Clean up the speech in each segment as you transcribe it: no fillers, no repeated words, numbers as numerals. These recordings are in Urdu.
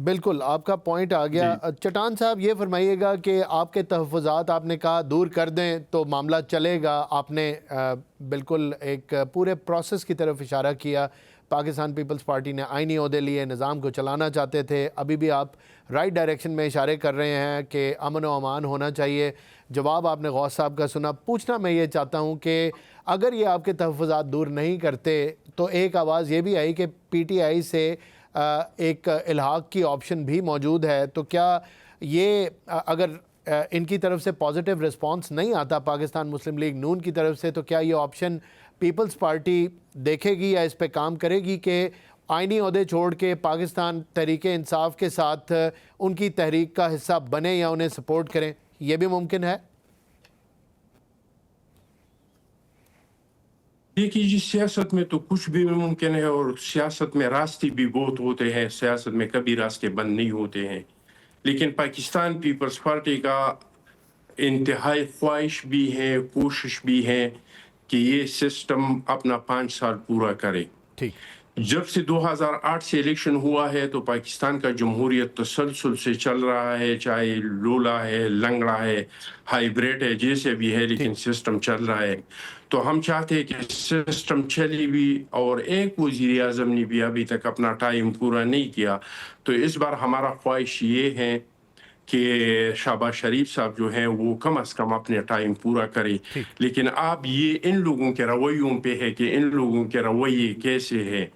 بالکل آپ کا پوائنٹ آ گیا. چٹان صاحب یہ فرمائیے گا کہ آپ کے تحفظات آپ نے کہا دور کر دیں تو معاملہ چلے گا. آپ نے بالکل ایک پورے پروسیس کی طرف اشارہ کیا. پاکستان پیپلز پارٹی نے آئینی عہدے لیے نظام کو چلانا چاہتے تھے. ابھی بھی آپ رائٹ ڈائریکشن میں اشارے کر رہے ہیں کہ امن و امان ہونا چاہیے. جواب آپ نے غوث صاحب کا سنا. پوچھنا میں یہ چاہتا ہوں کہ اگر یہ آپ کے تحفظات دور نہیں کرتے تو ایک آواز یہ بھی آئی کہ پی ٹی آئی سے ایک الحاق کی آپشن بھی موجود ہے. تو کیا یہ اگر ان کی طرف سے پازیٹیو رسپانس نہیں آتا پاکستان مسلم لیگ نون کی طرف سے تو کیا یہ آپشن پیپلز پارٹی دیکھے گی یا اس پہ کام کرے گی کہ آئینی عہدے چھوڑ کے پاکستان تحریک انصاف کے ساتھ ان کی تحریک کا حصہ بنے یا انہیں سپورٹ کریں؟ یہ بھی ممکن ہے. دیکھیے جی، سیاست میں تو کچھ بھی ممکن ہے اور سیاست میں راستے بھی بہت ہوتے ہیں. سیاست میں کبھی راستے بند نہیں ہوتے ہیں. لیکن پاکستان پیپلز پارٹی کا انتہائی خواہش بھی ہے، کوشش بھی ہے کہ یہ سسٹم اپنا 5 سال پورا کرے. ٹھیک. جب سے 2008 سے الیکشن ہوا ہے تو پاکستان کا جمہوریت تسلسل سے چل رہا ہے، چاہے لولا ہے، لنگڑا ہے، ہائیبریڈ ہے، جیسے بھی ہے، لیکن سسٹم چل رہا ہے. تو ہم چاہتے ہیں کہ سسٹم چلی بھی اور ایک وزیر اعظم نے بھی ابھی تک اپنا ٹائم پورا نہیں کیا. تو اس بار ہمارا خواہش یہ ہے کہ شہباز شریف صاحب جو ہیں وہ کم از کم اپنے ٹائم پورا کرے. لیکن آپ یہ ان لوگوں کے رویوں پہ ہے کہ ان لوگوں کے رویے کیسے ہے،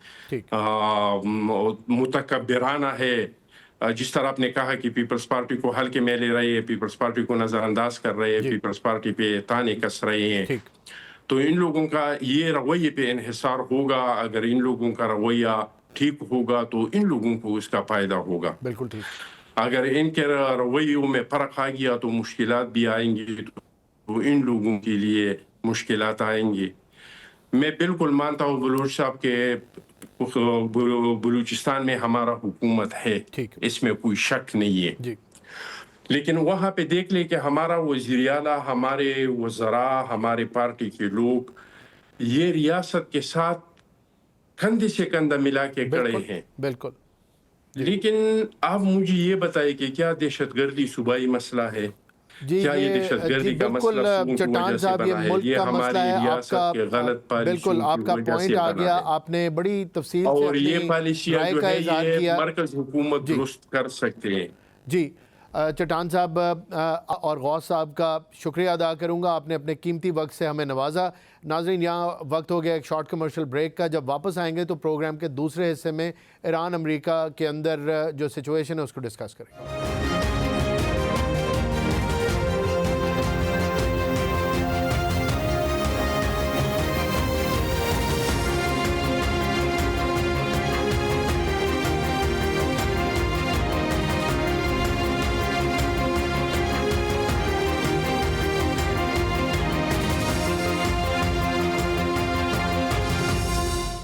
متکبرانہ ہے. جس طرح آپ نے کہا کہ پیپلز پارٹی کو ہلکے میں لے رہے ہیں، پیپلز پارٹی کو نظر انداز کر رہے ہیں، پیپلز پارٹی پہ تانے کس رہے ہیں. تو ان لوگوں کا یہ رویے پہ انحصار ہوگا. اگر ان لوگوں کا رویہ ٹھیک ہوگا تو ان لوگوں کو اس کا فائدہ ہوگا. بالکل ٹھیک. اگر ان کے رویوں میں فرق آ گیا تو مشکلات بھی آئیں گی، تو ان لوگوں کے لیے مشکلات آئیں گی. میں بالکل مانتا ہوں بلوچ صاحب کہ بلوچستان میں ہمارا حکومت ہے، اس میں کوئی شک نہیں ہے. لیکن وہاں پہ دیکھ لیں کہ ہمارا وزیر اعلیٰ، ہمارے وزراء، ہمارے پارٹی کے لوگ یہ ریاست کے ساتھ کندھے سے کندھا ملا کے کھڑے ہیں. بالکل. لیکن آپ مجھے یہ بتائیں کہ کیا دہشت گردی صوبائی مسئلہ ہے؟ کیا یہ دہشت گردی کا مسئلہ صوبوں کی وجہ سے بنا ہے؟ یہ ہماری ریاست کے غلط پالیسیوں کی وجہ سے بنا ہے. آپ نے بڑی تفصیل سے اور یہ پالیسیاں جو ہے یہ مرکز حکومت درست کر سکتے ہیں. جی چٹان صاحب اور غوث صاحب کا شکریہ ادا کروں گا. آپ نے اپنے قیمتی وقت سے ہمیں نوازا. ناظرین یہاں وقت ہو گیا ایک شارٹ کمرشل بریک کا. جب واپس آئیں گے تو پروگرام کے دوسرے حصے میں ایران امریکہ کے اندر جو سچویشن ہے اس کو ڈسکس کریں گے.